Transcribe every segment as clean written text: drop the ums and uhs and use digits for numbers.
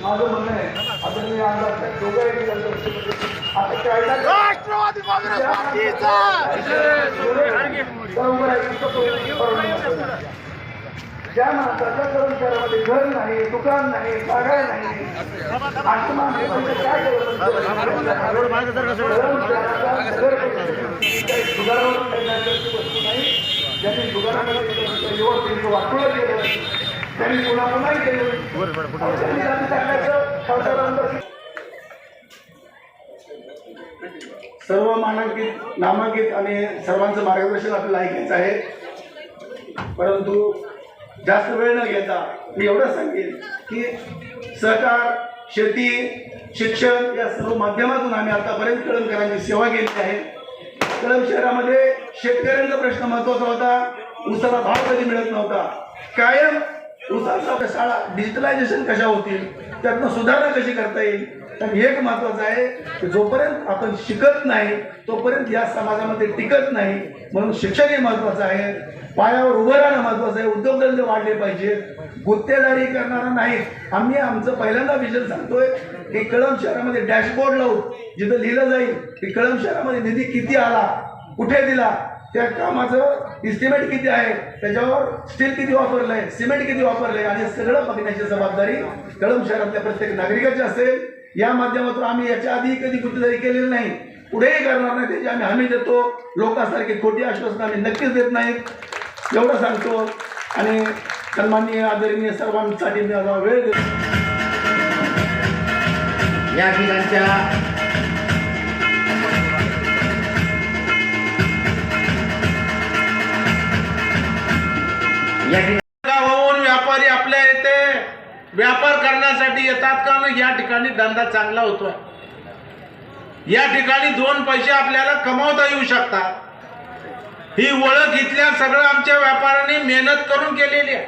माझं म्हणणं आहे आदरणीय आमदार दोघांनी आता राष्ट्रवादी काँग्रेस पार्टीचा ज्या माणसाच्या कर्मचाऱ्यामध्ये घर नाही, दुकान नाही, जागा नाही, ज्यांनी दुकानामध्ये युवक वाटलं गेलं, त्यांनी पुन्हा पुन्हा केलं, सर्व मानांकित नामांकित आणि सर्वांचं मार्गदर्शन आपल्याला ऐकायचं आहे. परंतु जास्त वेळ न घेता मी एवढं सांगेन की सहकार, शेती, शिक्षण या सर्व माध्यमातून आम्ही आतापर्यंत कळमकरांची सेवा केली आहे. कळंब शहरामध्ये शेतकऱ्यांचा प्रश्न महत्त्वाचा होता. ऊसाला भाव कधी मिळत नव्हता. कायम ऊसाचा शाळा डिजिटलायझेशन कशा होतील, त्यातनं सुधारणा कशी करता येईल. तर एक महत्त्वाचं आहे की जोपर्यंत आपण शिकत नाही तोपर्यंत या समाजामध्ये टिकत नाही. म्हणून शिक्षण हे महत्त्वाचं आहे. पायावर उभं राहणं महत्त्वाचं आहे. उद्योगधंदे वाढले पाहिजेत. गुत्तेदारी करणारा नाही. आम्ही आमचं पहिल्यांदा विजन सांगतोय की कळंब शहरामध्ये डॅशबोर्ड लावून जिथं लिहिलं जाईल की कळंब शहरामध्ये निधी किती आला, कुठे दिला, त्या कामाचं इस्टिमेट किती आहे, त्याच्यावर स्टील किती वापरलंय, सिमेंट किती वापरलंय आणि सगळं बघण्याची जबाबदारी कळंब शहरातल्या प्रत्येक नागरिकाची असेल. या माध्यमातून आम्ही याच्या आधी कधी गुत्तेदारी केलेली नाही, पुढेही करणार नाही. त्याची आम्ही हमी देतो. लोकांसारखी खोटी आश्वासनं आम्ही नक्कीच देत नाहीत, एवढं सांगतो. आणि सन्माननीय आदरणीय सर्वांसाठी मी आता वेळ देतो. या ठिकाणच्या गावाहून व्यापारी आपल्या येथे व्यापार करण्यासाठी येतात का या ठिकाणी धंदा चांगला होतोय. या ठिकाणी दोन पैसे आपल्याला कमावता येऊ शकतात. ही ओळख इथल्या सगळं आमच्या व्यापाऱ्यांनी मेहनत करून केलेली आहे.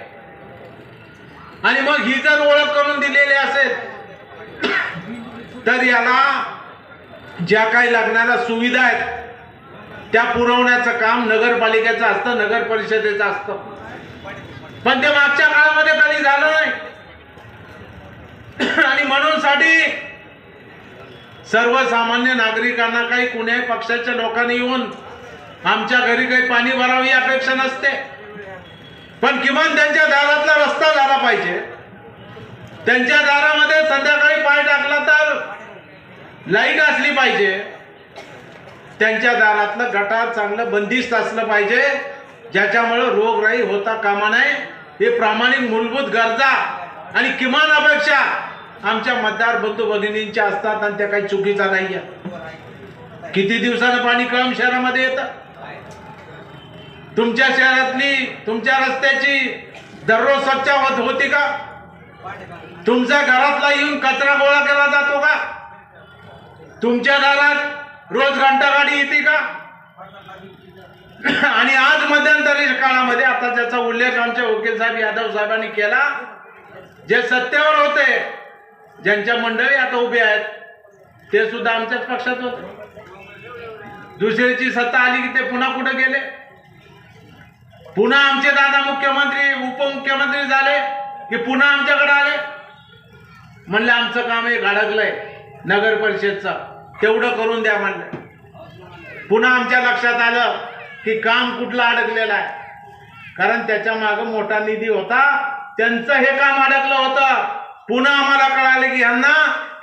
आणि मग ही जर ओळख करून दिलेली असेल तर याला ज्या काही लागणाऱ्या सुविधा आहेत त्या पुरवण्याचं काम नगरपालिकेचं असतं, नगर परिषदेचं असतं. पण ते मागच्या काळामध्ये कधी झालं नाही. आणि म्हणून साठी सर्वसामान्य नागरिकांना काही कुण्याही पक्षाच्या लोकांनी येऊन आमच्या घरी काही पाणी भरावी अपेक्षा नसते. पण किमान त्यांच्या दारातला रस्ता झाला पाहिजे. त्यांच्या दारामध्ये संध्याकाळी पाय टाकला तर लाईट असली पाहिजे. त्यांच्या दारातलं गटार चांगलं बंदिस्त असलं पाहिजे, ज्याच्यामुळे रोगराई होता कामा नये. हे प्रामाणिक मूलभूत गरजा आणि किमान अपेक्षा आमच्या मतदार बंधू भगिनींच्या असतात आणि त्या काही चुकीचा नाही आहे. किती दिवसानं पाणी कळंब शहरामध्ये येतं. तुमच्या शहरातली तुमच्या रस्त्याची दररोज स्वच्छ होती का? तुमच्या घरातला येऊन कचरा गोळा केला जातो का? तुमच्या दारात रोज घंटागाडी येते का? आणि आज मध्यंतरी काळामध्ये आता ज्याचा उल्लेख आमच्या वकील साहेब यादव साहेबांनी केला, जे सत्तेवर होते, ज्यांच्या मंडळी आता उभे आहेत, ते सुद्धा आमच्याच पक्षात होते. दुसऱ्याची सत्ता आली की ते पुन्हा कुठे गेले. पुन्हा आमचे दादा मुख्यमंत्री उपमुख्यमंत्री झाले की पुन्हा आमच्याकडे आले. म्हणले आमचं काम हे अडकलंय नगर परिषदचं, तेवढं करून द्या म्हणलं. पुन्हा आमच्या लक्षात आलं की काम कुठलं अडकलेलं आहे, कारण त्याच्या मागे मोठा निधी होता, त्यांचं हे काम अडकलं होतं. पुन्हा आम्हाला कळाले की यांना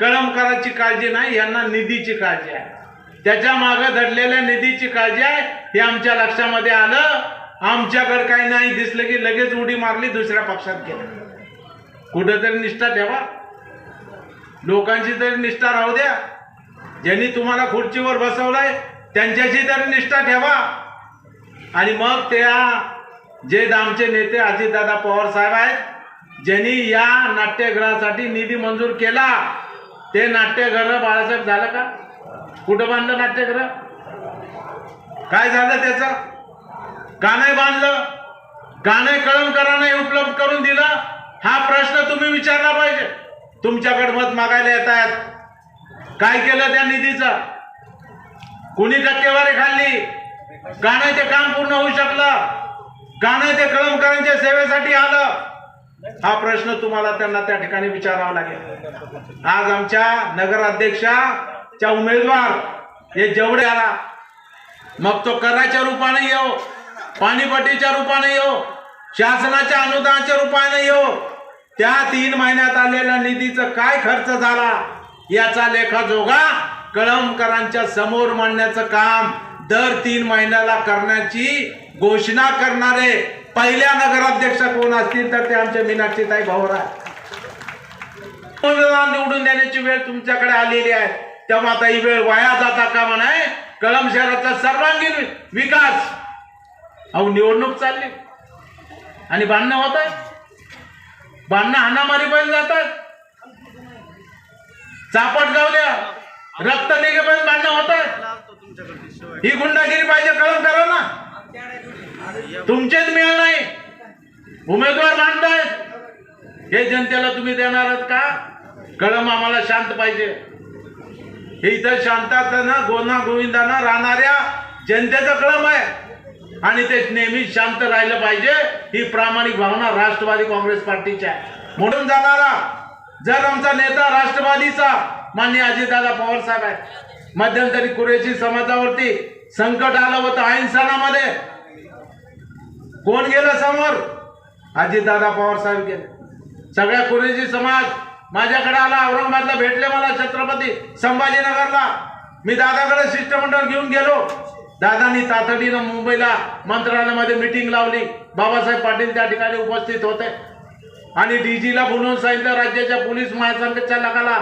कळमकरांची काळजी नाही, यांना निधीची काळजी आहे. त्याच्या मागे दडलेल्या निधीची काळजी आहे हे आमच्या लक्षामध्ये आलं. आमच्याकडे काही नाही दिसलं की लगेच उडी मारली, दुसऱ्या पक्षात गेला. कुठेतरी निष्ठा ठेवा, लोकांची तरी निष्ठा राहू द्या. ज्यांनी तुम्हाला खुर्चीवर बसवलंय त्यांच्याशी तरी निष्ठा ठेवा. आणि मग त्या जे आमचे नेते अजितदादा पवार साहेब आहेत, ज्यांनी या नाट्यगृहासाठी निधी मंजूर केला, ते नाट्यगृह बाळासाहेब झालं का? कुठं बांधलं नाट्यगृह? काय झालं त्याचं? का नाही बांधलं? का नाही कळमकरांना उपलब्ध करून दिलं? हा प्रश्न तुम्ही विचारला पाहिजे. तुमच्याकडे मत मागायला येत आहेत, काय केलं त्या निधीचं? कुणी टक्केवारी खाल्ली? का नाही ते काम पूर्ण होऊ शकलं? का नाही ते कळमकरांच्या सेवेसाठी आलं? हा प्रश्न तुम्हाला त्यांना त्या ठिकाणी विचारावा लागेल. आज आमच्या नगराध्यक्षाच्या उमेदवार हे जेवढे आला, मग तो कराच्या रूपाने येऊ, पाणीपट्टीच्या रूपाने येऊ, शासनाच्या अनुदानाच्या रूपाने येऊ, त्या 3 महिन्यात आलेल्या निधीचा काय खर्च झाला याचा लेखाजोखा कळमकरांच्या समोर मांडण्याचं काम दर 3 महिन्याला करण्याची घोषणा करणारे पहिल्या नगराध्यक्ष कोण असतील तर ते आमच्या मीनाक्षीताई भवरा. निवडून देण्याची वेळ तुमच्याकडे आलेली आहे, तेव्हा आता ही वेळ वाया जाता कामा नये. कळंब शहराचा सर्वांगीण विकास, अहो निवडणूक चालली आणि भांडणं होत आहे, भांडणं हाणामारी पण जातात, चापट गावल्या रक्त निघेपर्यंत भांडणं होत आहे. ही गुंडागिरी पाहिजे कळमकरांना? तुमचेच मिळ नाही, उमेदवार मांडतायत, हे जनतेला तुम्ही देणार आहात का? कळम आम्हाला शांत पाहिजे. हे इथं शांततेनं गोना गोविंदानं राहणाऱ्या जनतेचं कळम आहे आणि ते नेहमी शांत राहिलं पाहिजे, ही प्रामाणिक भावना राष्ट्रवादी काँग्रेस पार्टीची आहे. म्हणून जाणारा जर आमचा नेता राष्ट्रवादीचा माननीय अजितदादा पवार साहेब आहे, मध्यंतरी कुरेशी समाजावरती संकट आलं होतं अहिंसनामध्ये, कोण गेलं समोर? अजितदादा पवार साहेब गेले. सगळ्या कुरेशी समाज माझ्याकडे आला, औरंगाबादला भेटले मला, छत्रपती संभाजीनगरला. मी दादाकडे शिष्टमंडळ घेऊन गेलो. दादांनी तातडीनं मुंबईला मंत्रालयामध्ये मीटिंग लावली. बाबासाहेब पाटील त्या ठिकाणी उपस्थित होते आणि डीजीला बोलवून सांगितलं, राज्याच्या पोलीस महासंचालकाला,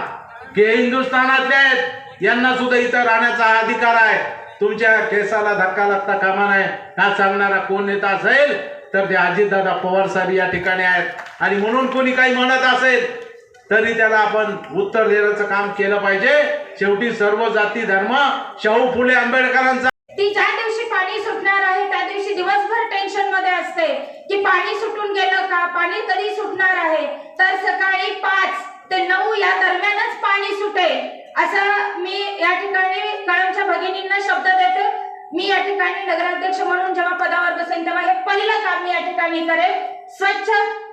की हिंदुस्थानातले आहेत, यांना सुद्धा इथं राहण्याचा अधिकार आहे, तुमच्या केसाला धक्का लागता कामा नये. हा सांगणारा कोण नेता असेल तर ते अजितदादा पवार साहेब या ठिकाणी आहेत. आणि म्हणून कोणी काही म्हणत असेल तरी त्याला आपण उत्तर देण्याचं काम केलं पाहिजे. शेवटी सर्व जाती धर्म शाहू फुले आंबेडकरांचा ती ज्या दिवशी पाणी सुटणार आहे त्या दिवशी दिवसभर टेन्शन मध्ये असते की पाणी सुटून गेलं का, पाणी कधी सुटणार आहे. तर सकाळी 5 ते 9 या दरम्यानच पाणी सुटेल असं मी या ठिकाणी कळमच्या भगिनींना शब्द देते. मी या ठिकाणी नगराध्यक्ष म्हणून जेव्हा पदावर बसेन तेव्हा हे पहिलं काम मी या ठिकाणी करेन, स्वच्छ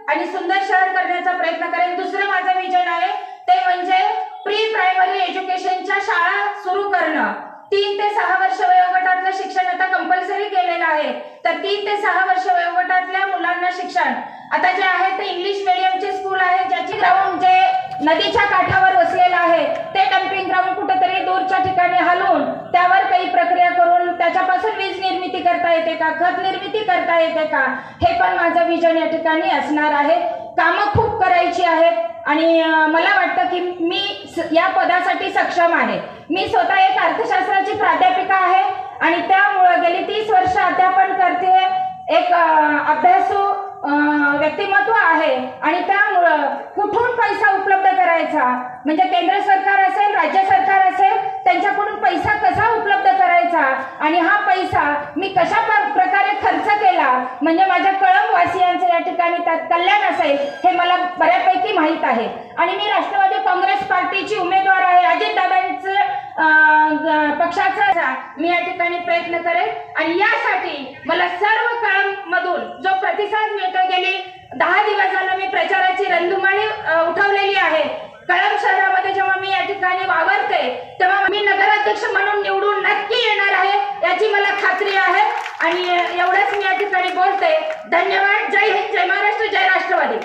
आणि सुंदर शहर करण्याचा प्रयत्न करेन. दुसरं माझं विजन आहे ते म्हणजे प्री प्रायमरी एज्युकेशनच्या शाळा सुरू करणं. 3 ते 6 वर्ष वयोगटातलं शिक्षण आता कंपल्सरी केलेलं आहे, तर 3 ते 6 वर्ष वयोगटातल्या मुलांना शिक्षण आता जे आहे ते इंग्लिश मीडियमचे स्कूल आहे, ज्याची ग्राउंड जे नदीच्या काठावर वसलेलं आहे ते डम्पिंग ग्राउंड कुठेतरी दूरच्या ठिकाणी हलवून त्यावर काही प्रक्रिया करून त्याच्यापासून वीज निर्मिती करता येते का, खत निर्मिती करता येते का, हे पण माझं विजन या ठिकाणी असणार आहे. कामं खूप करायची आहेत आणि मला वाटतं की मी या पदासाठी सक्षम आहे. मी स्वतः एक अर्थशास्त्राची प्राध्यापिका आहे आणि त्यामुळे गेली 30 वर्ष अध्यापन करते. एक अभ्यासू व्यक्तिमत्व आहे आणि त्यामुळं कुठून पैसा उपलब्ध करायचा, म्हणजे केंद्र सरकार असेल, राज्य सरकार असेल, त्यांच्याकडून पैसा कसा उपलब्ध करायचा आणि हा पैसा मी कशा प्रकारे खर्च केला म्हणजे माझ्या कळमवासियांचं या ठिकाणी त्यात कल्याण असेल हे मला बऱ्यापैकी माहीत आहे. आणि मी राष्ट्रवादी काँग्रेस पार्टीची उमेदवार आहे. अजितदादांचं पक्षाचा मी या ठिकाणी प्रयत्न करेन आणि यासाठी मला सर्व कळममधून जो प्रतिसाद मिळतो, गेली 10 दिवस झाला मी प्रचाराची रणधुमाळी उठवलेली आहे. कळंब शहरामध्ये जेव्हा मी या ठिकाणी वावरते तेव्हा मी नगराध्यक्ष म्हणून निवडून नक्की येणार आहे याची मला खात्री आहे. आणि एवढंच मी या ठिकाणी बोलते. धन्यवाद. जय हिंद, जय महाराष्ट्र, जय राष्ट्रवादी.